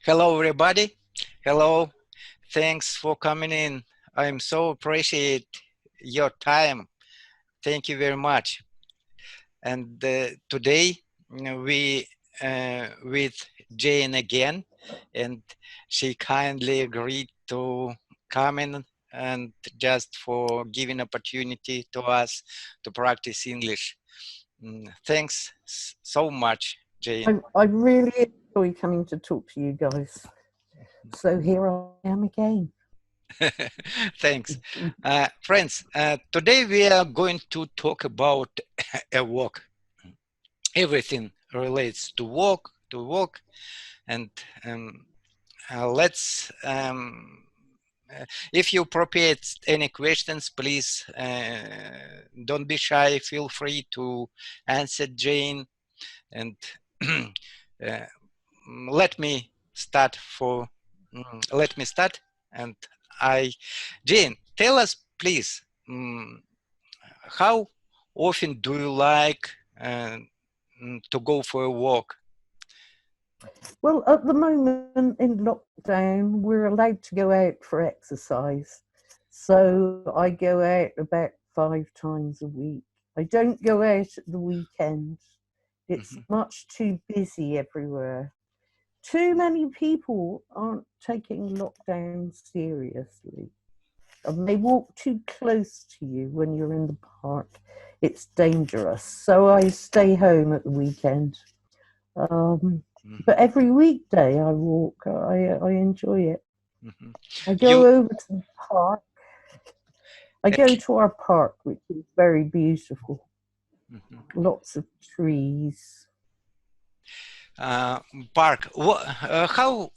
Hello, everybody. Hello. Thanks for coming in. I'm so appreciate your time. Thank you very much. And today we with Jane again, and she kindly agreed to come in and just for giving opportunity to us to practice English. Thanks so much, Jane. I really enjoy coming to talk to you guys. So here I am again. Thanks. Friends, today we are going to talk about a walk. Everything relates to walk, and let's, if you prepared any questions, please don't be shy, feel free to answer Jane, and let me start and Jane, tell us please, how often do you like to go for a walk? Well, at the moment in lockdown, we're allowed to go out for exercise. So I go out about 5 times a week. I don't go out at the weekend. It's much too busy everywhere. Too many people aren't taking lockdown seriously. And they walk too close to you when you're in the park. It's dangerous. So I stay home at the weekend. But every weekday I walk. I enjoy it. I go over to the park. I go to our park, which is very beautiful. Lots of trees. Park. How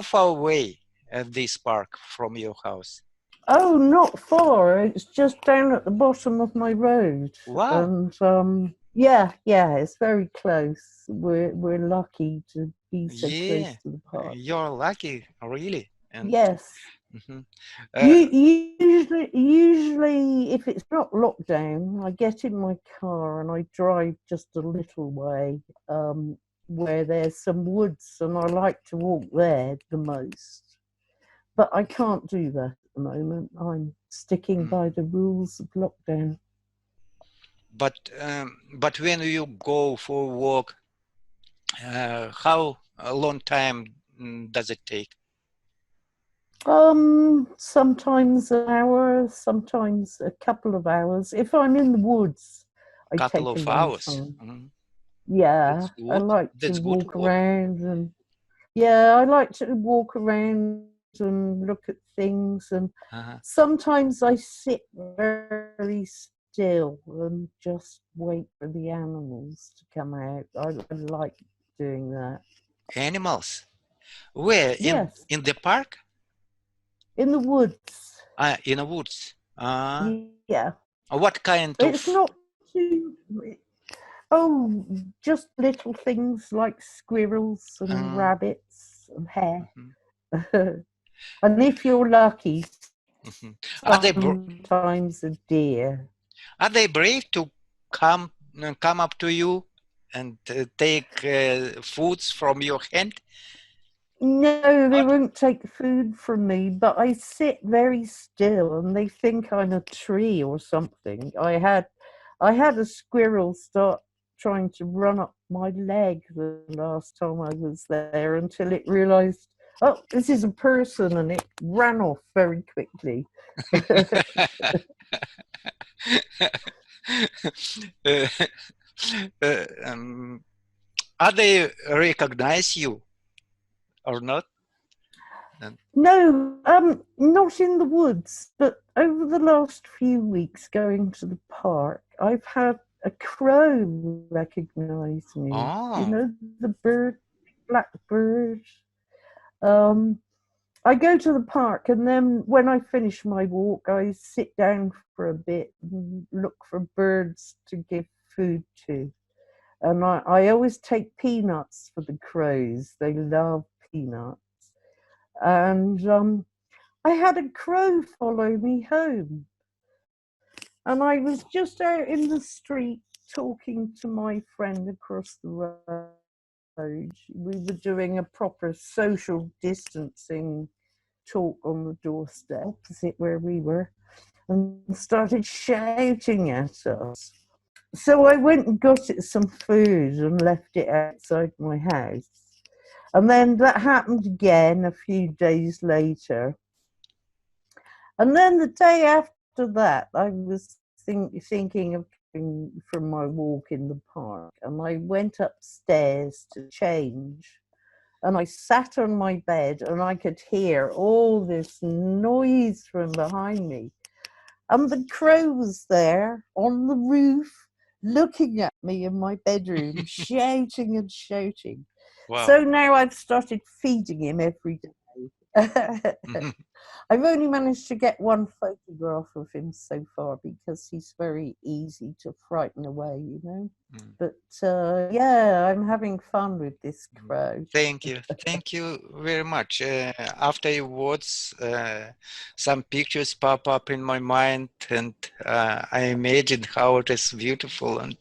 far away this park from your house? Oh, not far. It's just down at the bottom of my road. Wow. And yeah, it's very close. We're lucky to be so close to the park. You're lucky, really. And yes. Usually, if it's not lockdown, I get in my car and I drive just a little way where there's some woods, and I like to walk there the most. But I can't do that at the moment. I'm sticking by the rules of lockdown. But when you go for a walk, how a long time does it take? Sometimes an hour, sometimes a couple of hours. If I'm in the woods, I take a long time. Yeah, I like to walk around, and I like to walk around and look at things, and sometimes I sit very still and just wait for the animals to come out. I like doing that. Animals? Where? Yes. In the park? In the woods. In the woods. Yeah. What kind of? It's not too. Just little things like squirrels and rabbits and hare. And if you're lucky, sometimes a deer. Are they brave to come up to you and take foods from your hand? No, they won't take food from me, but I sit very still and they think I'm a tree or something. I had a squirrel start trying to run up my leg the last time I was there until it realized, oh, this is a person, and it ran off very quickly. Are they recognize you or not? No, not in the woods, but over the last few weeks going to the park, I've had a crow recognize me. You know, the bird, blackbird. I go to the park, and then when I finish my walk, I sit down for a bit and look for birds to give food to. And I always take peanuts for the crows. They love peanuts. And I had a crow follow me home. And I was just out in the street talking to my friend across the road. We were doing a proper social distancing talk on the doorstep opposite where we were, and started shouting at us. So I went and got it some food and left it outside my house. And then that happened again a few days later. And then the day after that, I was thinking of going for my walk in the park. And I went upstairs to change. And I sat on my bed and I could hear all this noise from behind me. And the crow was there on the roof, looking at me in my bedroom, shouting and shouting. Wow. So now I've started feeding him every day. I've only managed to get one photograph of him so far because he's very easy to frighten away, you know. But yeah, I'm having fun with this crow. Thank you. Thank you very much. After your words, some pictures pop up in my mind, and I imagine how it is beautiful and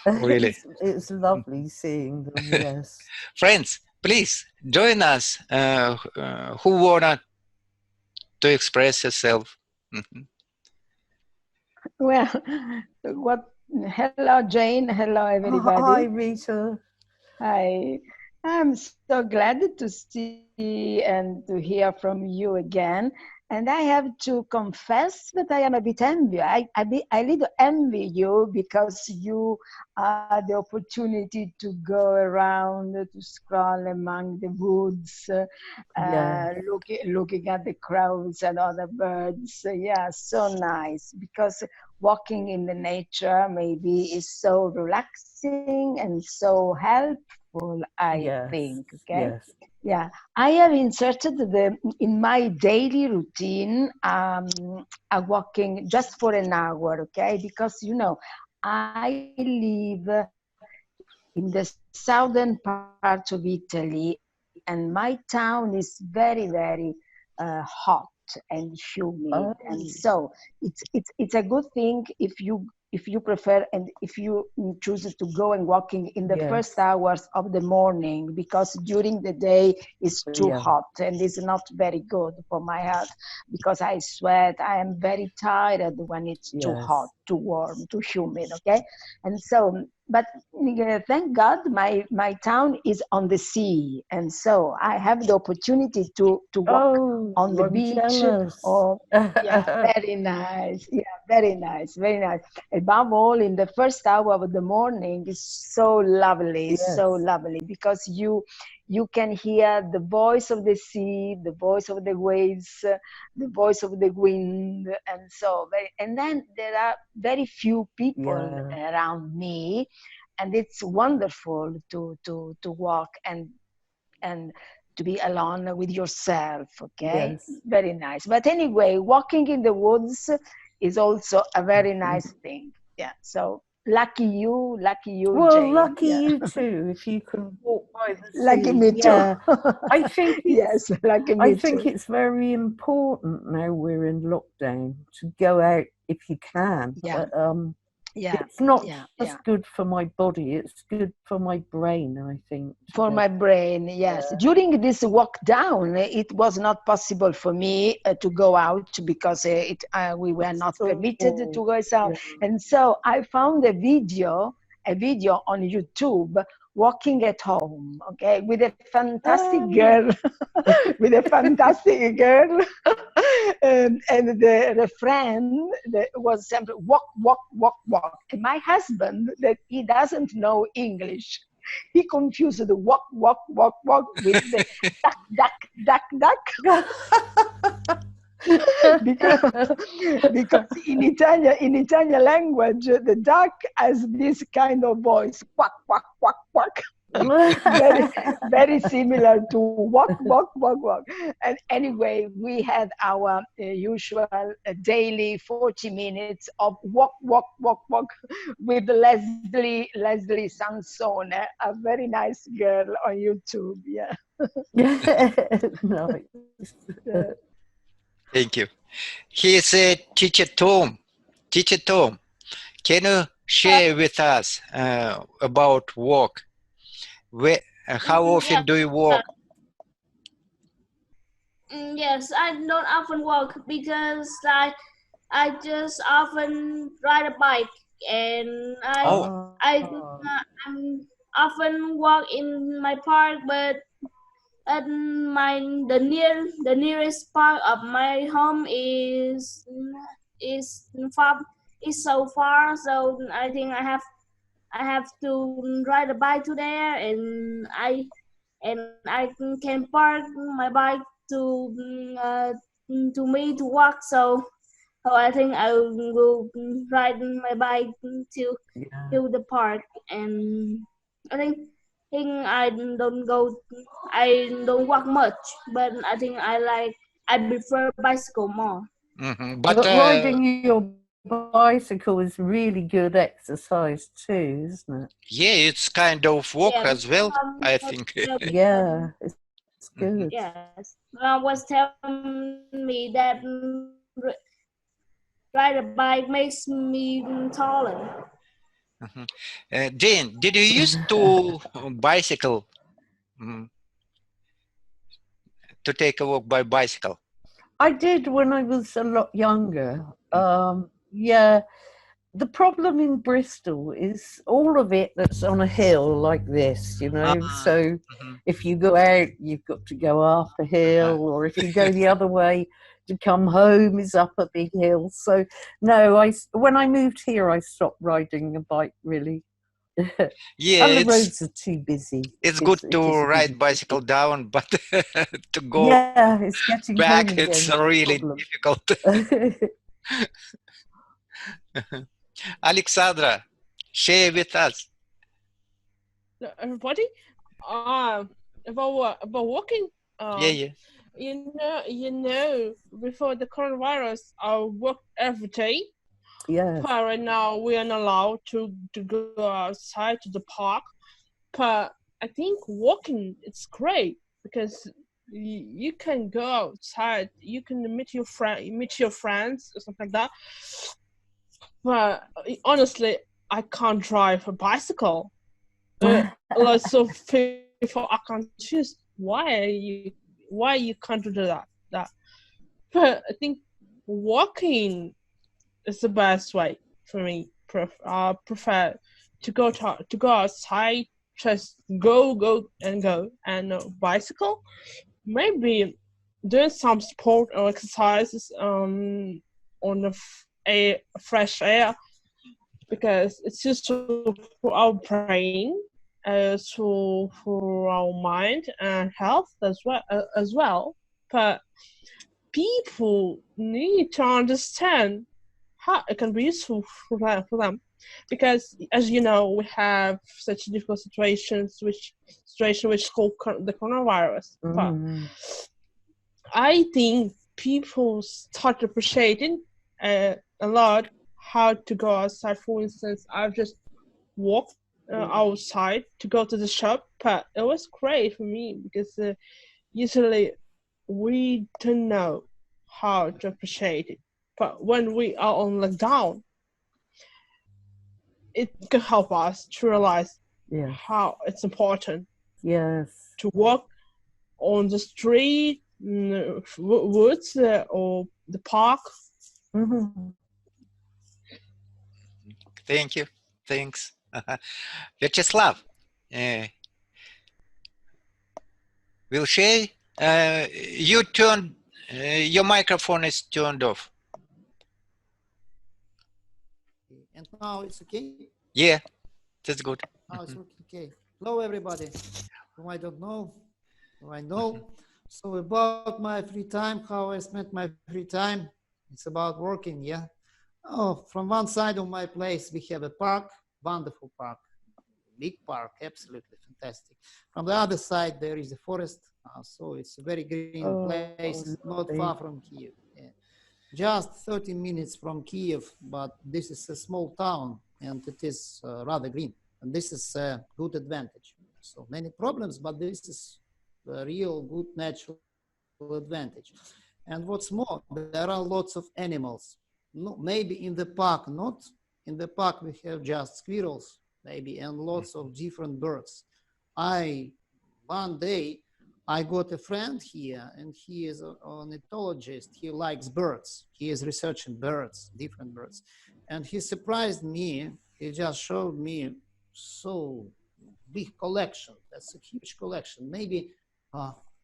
really. It's lovely seeing them, yes. Friends, please join us. Who wanna to express yourself? Well, hello, Jane. Hello, everybody. Hi, Rita. Hi. I'm so glad to see and to hear from you again. And I have to confess that I am a bit envious. I little envy you because you had the opportunity to go around, to scroll among the woods, looking at the crows and other birds. Yeah, so nice. Because walking in the nature maybe is so relaxing and so helpful, I think. Okay. Yes. Yeah, I have inserted in my daily routine a walking just for an hour, okay? Because, you know, I live in the southern part of Italy, and my town is very, very hot and humid. And so it's a good thing if you prefer and if you choose to go and walking in the first hours of the morning, because during the day it's too hot and it's not very good for my health because I sweat. I am very tired when it's too hot, too warm, too humid, okay? And so, but thank God my town is on the sea, and so I have the opportunity to walk on the beach. Or very nice. Yeah, very nice, very nice. Above all, in the first hour of the morning is so lovely, so lovely, because you can hear the voice of the sea, the voice of the waves, the voice of the wind, and so and then there are very few people around me, and it's wonderful to walk and to be alone with yourself, okay? Very nice. But anyway, walking in the woods is also a very nice thing. Yeah, so lucky you, well, Jane. Lucky you too, if you can walk by the sea. Lucky me too. I think yes, lucky me I think too. it's very important now we're in lockdown to go out if you can. Yeah. But it's not just good for my body, it's good for my brain, I think. For my brain, yes. During this walk down, it was not possible for me to go out because we were not permitted to go out. And so I found a video on YouTube walking at home, okay, with a fantastic girl, with a fantastic girl. And the refrain was simply walk, walk, walk, walk. And my husband, that he doesn't know English, he confused the walk, walk, walk, walk with the duck, duck, duck, duck. because in Italian language, the duck has this kind of voice, quack, quack, quack, quack. very, very similar to walk, walk, walk, walk. And anyway, we had our usual daily 40 minutes of walk, walk, walk, walk with Leslie Sansone, a very nice girl on YouTube. Yeah. Thank you. Here's Teacher Tom. Teacher Tom, can you share with us about walk? How often do you walk? Yes, I don't often walk because I just often ride a bike, and I'm often walk in my park, but at the nearest park of my home is far is so far, so I think I have to ride a bike to there, and I can park my bike to to me to walk. So I think I will ride my bike to the park, and I think I don't walk much, but I think I prefer bicycle more. But riding your bicycle is really good exercise too, isn't it? yeah, it's kind of walk Yeah, as well, I think. Yeah, it's good. yes. Mom was telling me that ride a bike makes me taller. Jane, did you used to bicycle to take a walk by bicycle? I did when I was a lot younger. Yeah, the problem in Bristol is all of it that's on a hill like this, you know. So if you go out, you've got to go up a hill, or if you go the other way, to come home is up a big hill. So no, when I moved here, I stopped riding a bike really. Yeah, And the roads are too busy. It's good It to is a ride busy bicycle city. down, but to go Yeah, it's getting home back, again. it's is the really problem. difficult. Alexandra, share with us. Everybody, about walking. Yeah. You know, before the coronavirus, I worked every day. Yeah. But right now, we are not allowed to go outside to the park. But I think walking it's great because you can go outside, you can meet your friends or something like that. But honestly, I can't drive a bicycle. Lots of people I can't choose. Why you can't do that? But I think walking is the best way for me. Prefer to go outside, just go and bicycle. Maybe doing some sport or exercises on a fresh air, because it's useful for our brain, so for our mind and health as well. But people need to understand how it can be useful for them, because as you know, we have such difficult situations which is called the coronavirus. But I think people start appreciating a lot how to go outside. For instance, I've just walked outside to go to the shop, but it was great for me because usually we don't know how to appreciate it. But when we are on lockdown, it can help us to realize how it's important. Yes. To walk on the street, woods, or the park. Thank you. Thanks. Vyacheslav, will share? You turned, your microphone is turned off. And now it's okay? Yeah, that's good. Now it's okay. Hello, everybody. Whom I don't know, who I know. So about my free time, how I spent my free time, it's about working, yeah. Oh, from one side of my place, we have a park, wonderful park, big park, absolutely fantastic. From the other side, there is a forest, so it's a very green place, not far from Kiev. Yeah. Just 30 minutes from Kiev, but this is a small town and it is rather green. And this is a good advantage. So many problems, but this is a real good natural advantage. And what's more, there are lots of animals. No, maybe in the park, not in the park we have just squirrels, maybe, and lots of different birds. One day, I got a friend here, and he is an ornithologist. He likes birds. He is researching birds, different birds. And he surprised me. He just showed me so big collection. That's a huge collection. Maybe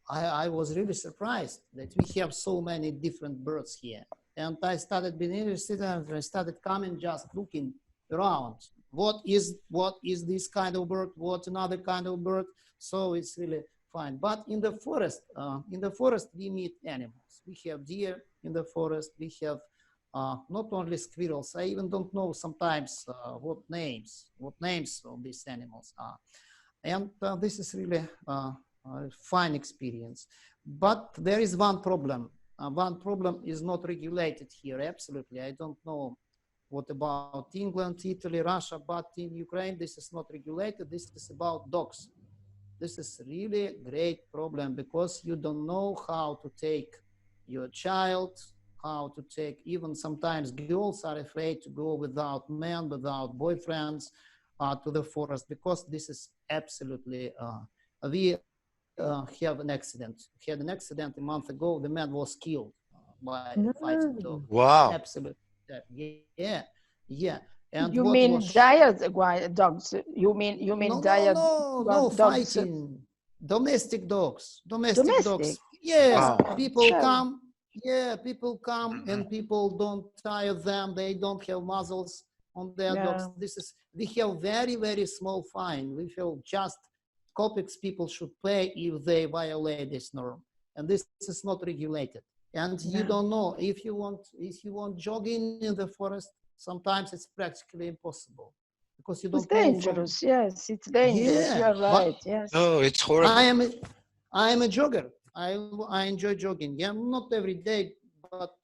I was really surprised that we have so many different birds here. And I started being interested, and I started coming, just looking around. What is this kind of bird? What another kind of bird? So it's really fine. But in the forest, we meet animals. We have deer in the forest. We have not only squirrels. I even don't know sometimes what names of these animals are. And this is really a fine experience. But there is one problem. One problem is not regulated here. Absolutely, I don't know what about England, Italy, Russia, but in Ukraine this is not regulated. This is about dogs. This is really a great problem because you don't know how to take your child, how to take, even sometimes girls are afraid to go without men, without boyfriends to the forest, because this is absolutely, we have an accident. We had an accident a month ago. The man was killed by a fighting dog. Wow. Absolutely. Yeah. And You what mean was dogs? You mean no, dogs? fighting. Domestic dogs. Domestic dogs. Domestic? Yes, Wow. people Sure. come. Yeah, people come and people don't tire them. They don't have muzzles on their dogs. We have very, very small fine. We feel just copics people should pay if they violate this norm. And this is not regulated. And you don't know if you want jogging in the forest. Sometimes it's practically impossible because you don't It's know. dangerous. Yes, it's dangerous. Yeah, You're right. Yes. Oh, it's horrible. I am a jogger. I enjoy jogging. Yeah, not every day, but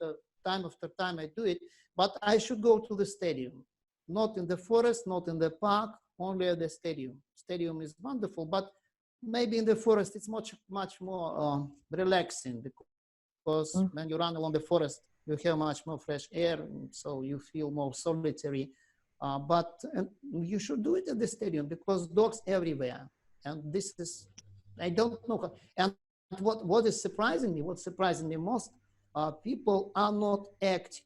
time after time I do it. But I should go to the stadium, not in the forest, not in the park, only at the stadium. Stadium is wonderful, but maybe in the forest it's much more relaxing because when you run along the forest, you have much more fresh air, so you feel more solitary. But you should do it at the stadium because dogs everywhere, and this is, I don't know. And what surprising me most, people are not active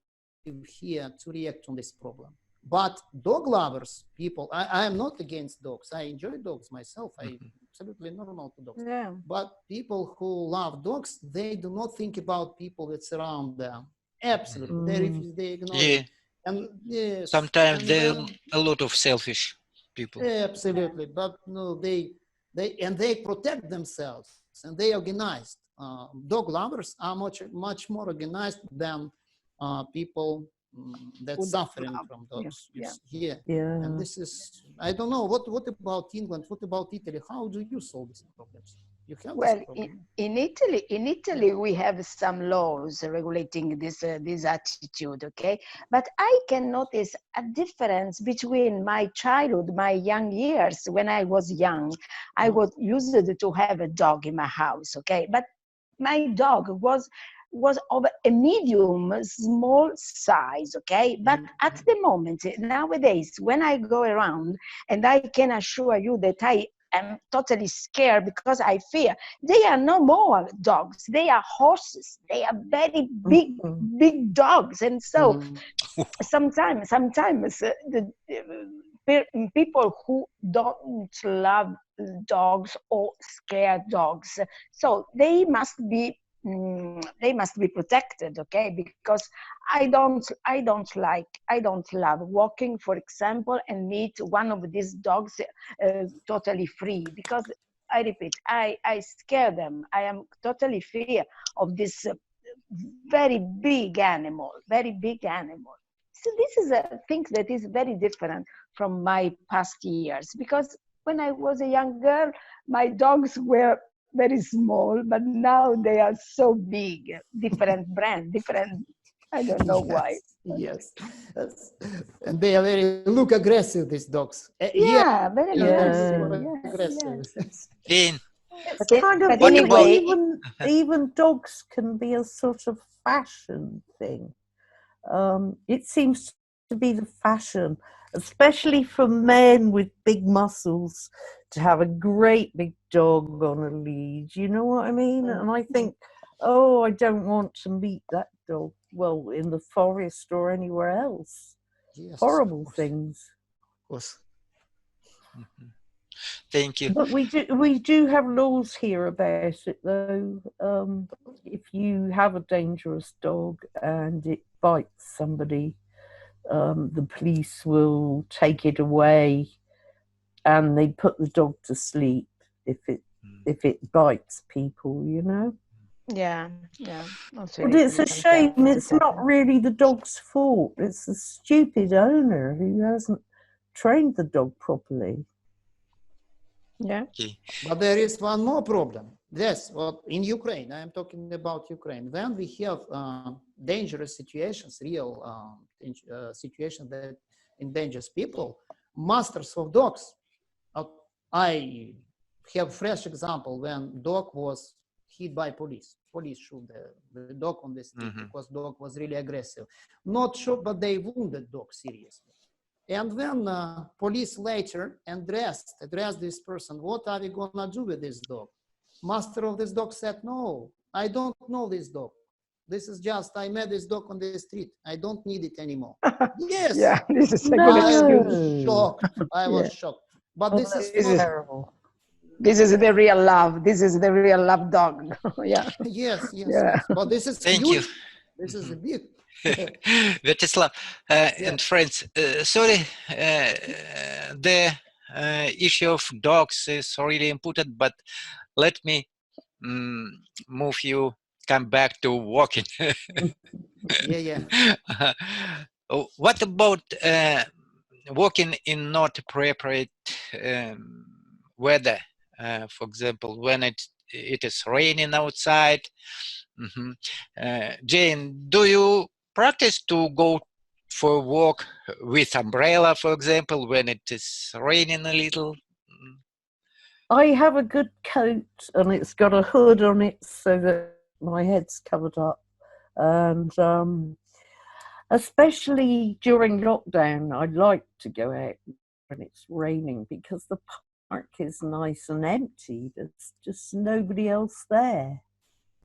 here to react on this problem. But dog lovers, people, I am not against dogs. I enjoy dogs myself. I absolutely normal to dogs. Yeah. But people who love dogs, they do not think about people that surround them. Absolutely, they ignore it. And yes, Sometimes they're a lot of selfish people. Absolutely, but no, they protect themselves and they organized. Dog lovers are much more organized than people that suffering from dogs. And this is, I don't know, what about England? What about Italy? How do you solve these problems? You have Well, this problem? in Italy, we have some laws regulating this attitude. Okay, but I can notice a difference between my childhood, my young years. When I was young, I was used to have a dog in my house. Okay, but my dog was of a medium, small size. Okay, but at the moment nowadays, when I go around, and I can assure you that I'm totally scared because I fear they are no more dogs. They are horses. They are very big dogs. And so sometimes the people who don't love dogs or scare dogs, so they must be protected, okay? Because I don't love walking, for example, and meet one of these dogs totally free, because I repeat, I scare them. I am totally fear of this very big animal. So this is a thing that is very different from my past years, because when I was a young girl, my dogs were very small, but now they are so big, different brand, different, I don't know why. Yes. And they are look aggressive, these dogs. Very aggressive. Aggressive. Jane, It's kind of, but what anyway, even dogs can be a sort of fashion thing. It seems to be the fashion, especially for men with big muscles, to have a great big dog on a lead. You know what I mean? And I think, oh, I don't want to meet that dog. Well, in the forest or anywhere else. Yes, Horrible of things. course. Thank you. But we do have laws here about it, though. If you have a dangerous dog and it bites somebody, the police will take it away, and they put the dog to sleep if it bites people. You know. Yeah, yeah. Also But in it's a Italy shame. sometimes it It's not happens. really the dog's fault. It's the stupid owner who hasn't trained the dog properly. Yeah. Okay. But there is one more problem. Yes, well, in Ukraine, I am talking about Ukraine. When we have dangerous situations, real situations that endangers people, masters of dogs. I have fresh example when dog was hit by police. Police shoot the dog on the street because dog was really aggressive. Not shot, but they wounded dog seriously. And when police later addressed this person, what are we gonna do with this dog? Master of this dog said, no, I don't know this dog. This is just, I met this dog on the street. I don't need it anymore. Yes. Yeah, this is a good I excuse. was shocked. I was shocked. But this is This not, is terrible. This is the real love. This is the real love dog. Yeah. yes. Yeah. But this is Thank huge. you. This is a big. Vyacheslav and friends, sorry, the issue of dogs is really important, but let me move you, come back to walking. Yeah. What about walking in not appropriate weather? For example, when it is raining outside. Jane, do you practice to go for a walk with umbrella, for example, when it is raining a little? I have a good coat, and it's got a hood on it so that my head's covered up. And especially during lockdown, I like to go out when it's raining because the park is nice and empty. There's just nobody else there.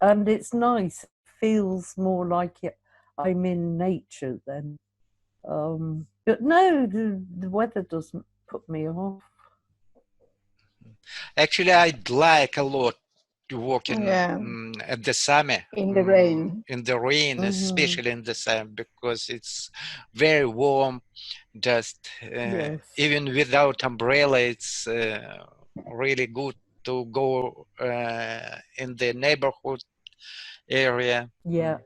And it's nice. It feels more like I'm in nature then. But no, the weather doesn't put me off. Actually, I'd like a lot to walk Yeah. at the summer. In the rain. In the rain, especially in the summer, because it's very warm. Just Yes. even without umbrella, it's really good to go in the neighborhood area. Yeah.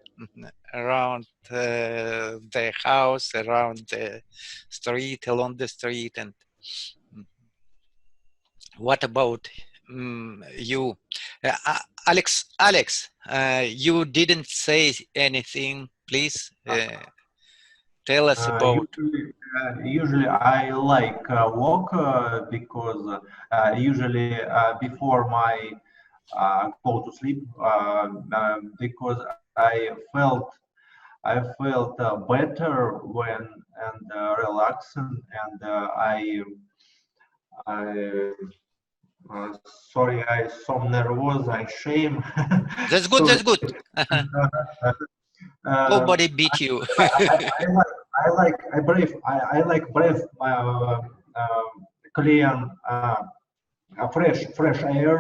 Around the house, around the street, along the street. And what about you, Alex? You didn't say anything. Please tell us about. Usually I like walk because usually before my go to sleep because I felt better when and relaxing and sorry, I so nervous, I shame. That's good. That's good. Nobody beat you. I like breath clean fresh air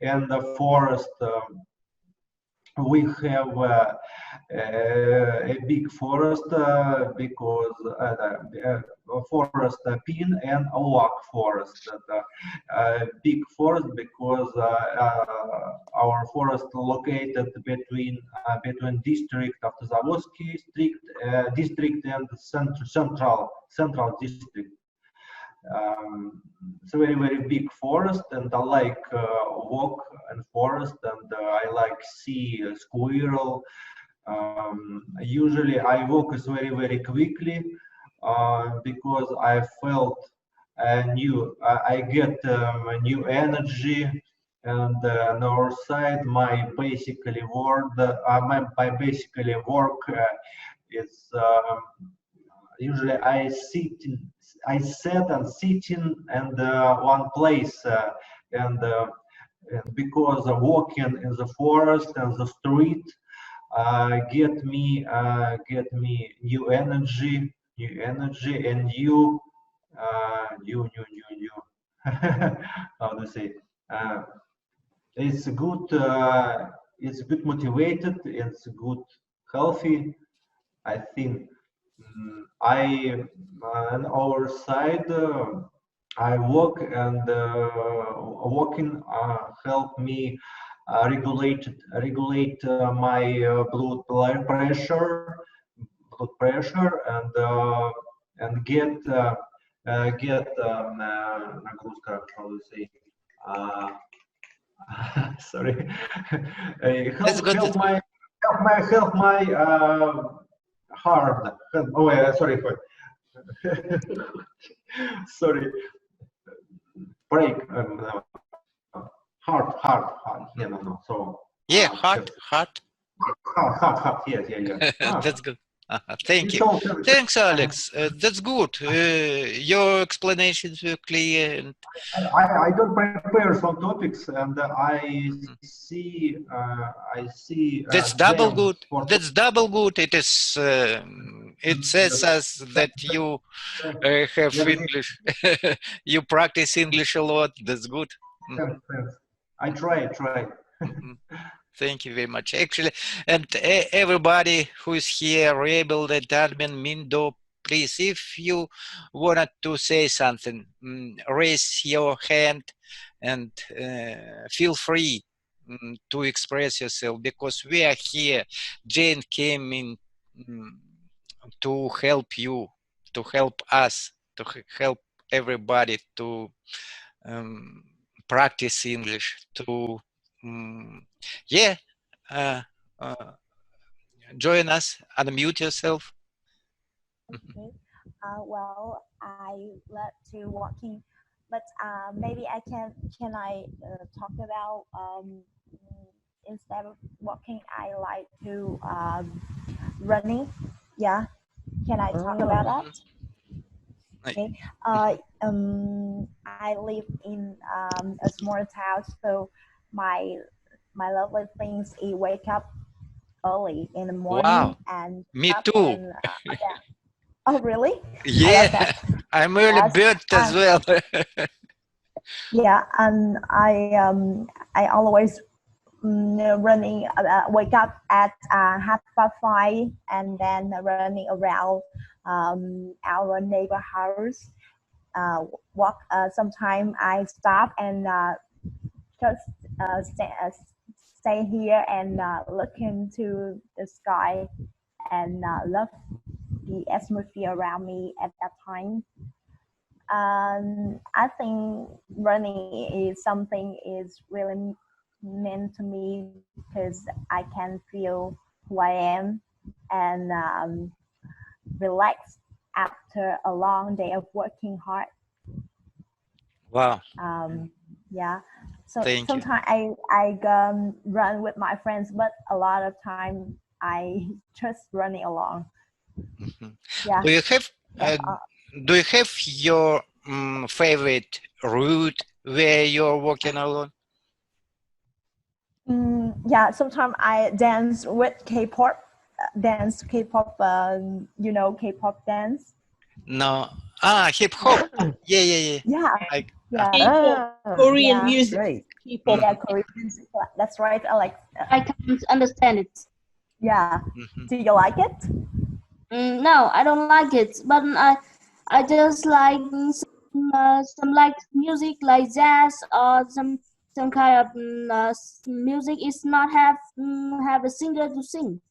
and the forest. We have a big forest because forest pin and a lock forest. Big forest because our forest located between district of Zavodsky district and central district. It's a very big forest, and I like walk in forest, and I like see a squirrel. Usually I walk very quickly because I felt I get a new energy, and on our side my basically work is usually I sit and sitting and one place, and because walking in the forest and the street get me new energy, and new how to say, it's good, it's good motivated, it's good healthy, I think. I on our side, I walk, and walking help me regulate my blood pressure, and get нагрузка, how to say, uh, sorry, That's good. help my heart. Oh, sorry, sorry, break, heart. Yeah, no. So Yeah, hot. heart. Yes, yeah. That's good. Thank you. So, Thanks, Alex. That's good. Your explanations were clear. And I don't prepare some topics, and I see that's double them good. for That's double good. It is. It says us that you have English. You practice English a lot. That's good. Thanks. I try. Thank you very much. Actually, and everybody who is here, Rebel, the admin, Mindo, please, if you wanted to say something, raise your hand and feel free to express yourself, because we are here. Jane came in to help you, to help us, to help everybody to practice English, to yeah, join us, unmute yourself. Okay. Well, I love to walking, but maybe can I talk about instead of walking, I like to running. Yeah. Can I talk about that? Okay. I live in a small town, so my lovely things is wake up early in the morning. Wow. And Me too. And, yeah. Oh, really? Yeah, I'm early bird as well. Yeah, and I always running, wake up at 5:30, and then running around our neighbor house. Walk. Sometimes I stop and just stay here and look into the sky and love the atmosphere around me at that time. I think running is something is really meant to me because I can feel who I am and relax after a long day of working hard. Wow. Yeah. So Thank you. sometimes I run with my friends, but a lot of time I just running along. Yeah. Do you have your favorite route where you're walking alone? Yeah, sometimes I dance with K-pop. You know K-pop dance? No. Hip hop. Yeah. Yeah. Korean music. Great. People. Yeah, Korean music. That's right. I can't understand it. Yeah. Do you like it? No, I don't like it. But I just like some like music like jazz or some kind of music. It's not have a singer to sing.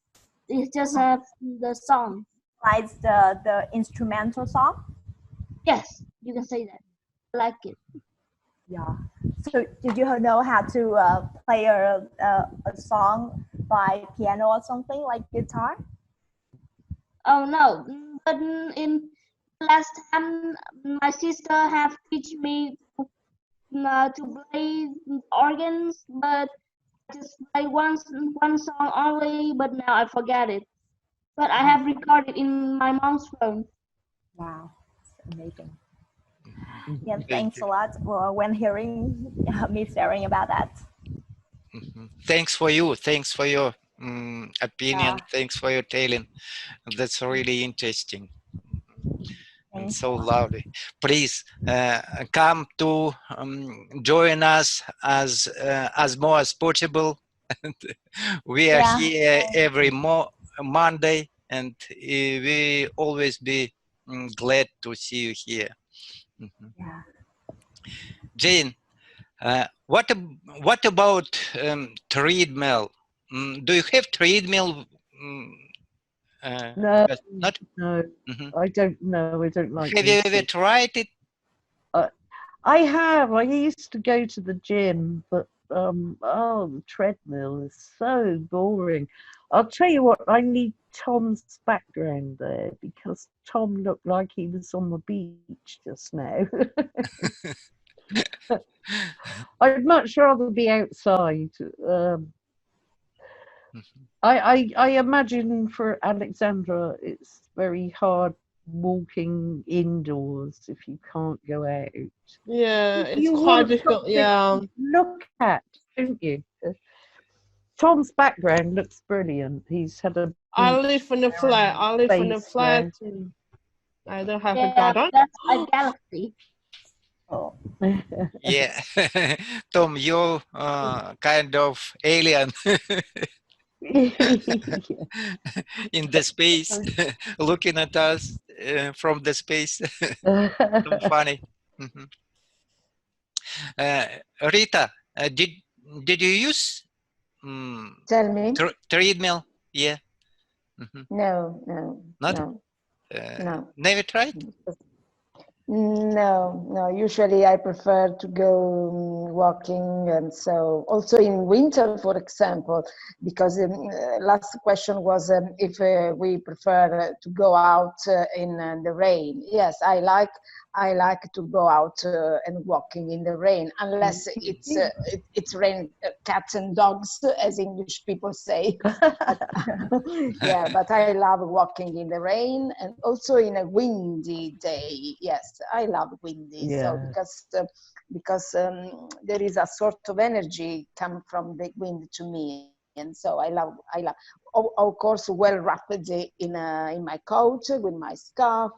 It just have the song. Like the instrumental song? Yes, you can say that. I like it. Yeah. So did you know how to play a song by piano or something like guitar? Oh no, but in last time my sister have teach me to play organs, but I just play one song only. But now I forget it. But I have recorded in my mom's phone. Wow, it's amazing. Yeah, Thank thanks you. a lot for when hearing me sharing about that. Thanks for you. Thanks for your opinion. Yeah, Thanks for your telling. That's really interesting and thanks a so lot. lovely. Please come to join us as more as possible. We are Yeah, here every Monday, and we always be glad to see you here. yeah. Jane, what about treadmill? Do you have treadmill? No, Not. no, Mhm. I don't know. I don't like Have you ever walking. tried it? I have. I used to go to the gym, but oh, the treadmill is so boring. I'll tell you what, I need Tom's background there because Tom looked like he was on the beach just now. I'd much rather be outside. I imagine for Alexandra, it's very hard walking indoors if you can't go out. Yeah, it's You quite want difficult. something Yeah. to look at, don't you? Tom's background looks brilliant. He's had a I beach live in a there flat. and I live in a space flat. there. And I don't have a Yeah, garden. that's a galaxy. Oh, Yeah, Tom, you're kind of alien in the space, looking at us from the space. So funny. Mhm. Uh, Rita, did you use Tell me. treadmill? Yeah. Mhm. No, no, Not? no, no. Never tried? No, no. Usually I prefer to go walking, and so also in winter, for example, because last question was if we prefer to go out in the rain. Yes, I like to go out and walking in the rain, unless it's rain, cats and dogs, as English people say. Yeah, but I love walking in the rain and also in a windy day. Yes, I love windy. So Yeah. because there is a sort of energy come from the wind to me, and so I love. Of course, well wrapped in my coat with my scarf.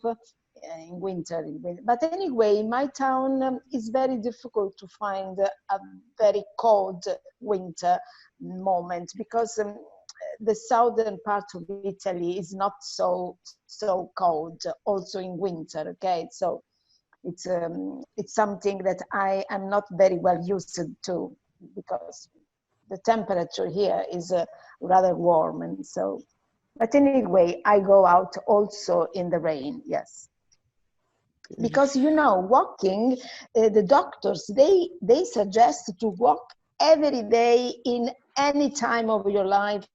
In winter, but anyway, in my town it's very difficult to find a very cold winter moment because the southern part of Italy is not so cold also in winter. Okay, so it's something that I am not very well used to because the temperature here is rather warm, and so. But anyway, I go out also in the rain. Yes, because walking. The doctors they suggest to walk every day in any time of your life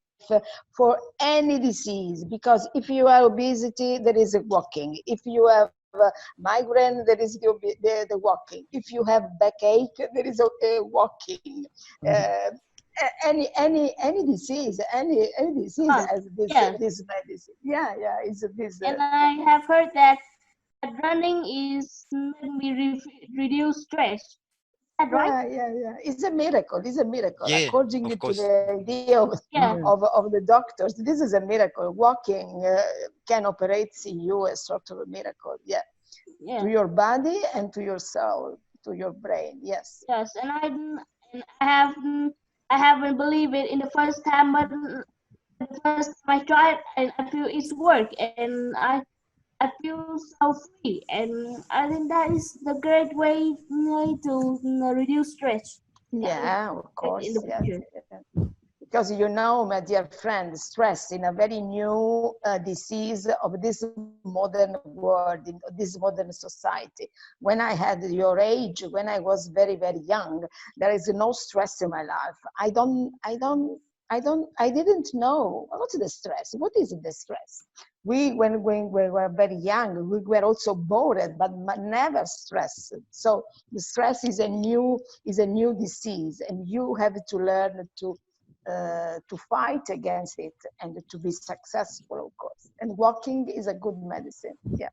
for any disease, because if you have obesity there is a walking, if you have migraine there is the walking, if you have backache there is a walking, any disease, any disease has Yes, this medicine. Yeah, it's this and I have heard that running is making me reduce stress. Is that right? yeah. It's a miracle. It's a miracle. Yeah, According of to course. the idea Yeah, of the doctors, this is a miracle. Walking can operate in you a sort of a miracle. Yeah, yeah, to your body and to your soul, to your brain. Yes. yes. And I haven't believed it in the first time, but the first time I tried, and I feel it's work, and I feel so free, and I think that is the great way to reduce stress. Yeah, of In course. the Yes. future. Because my dear friend, stress in a very new disease of this modern world, in this modern society. When I had your age, when I was very, very young, there is no stress in my life. I didn't know what's the stress. What is the stress? When we were very young, we were also bored, but never stressed. So the stress is a new disease, and you have to learn to fight against it and to be successful, of course. And walking is a good medicine. Yeah.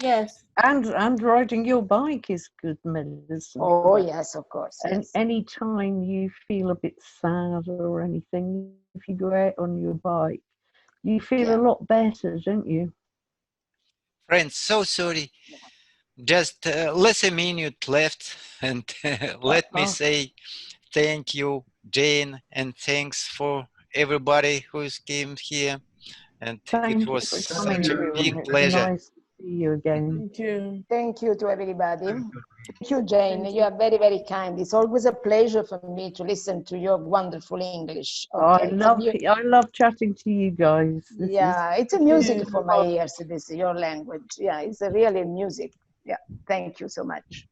Yes. And riding your bike is good medicine. Oh, yes, of course. And Yes. any time you feel a bit sad or anything, if you go out on your bike, you feel Yeah. a lot better, don't you? Friends, so sorry. Just less a minute left, and let me say thank you, Jane, and thanks for everybody who's came here. And it Thank you was for such coming, a everyone. big It's pleasure. nice to see you again. Thank you. Thank you to everybody. Thank you. Thank you, Jane. Thank You are very, very kind. It's always a pleasure for me to listen to your wonderful English. Okay. I love chatting to you guys. Yeah, it's a music for my ears. This your language. Yeah, it's a really music. Yeah. Thank you so much.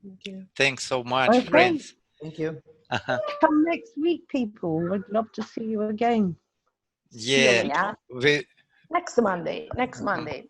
Thank you. Thanks so much, Okay. friends. Thank you. Come next week, people. I'd love to see you again. Yeah, Yeah. we Next Monday. Next Monday.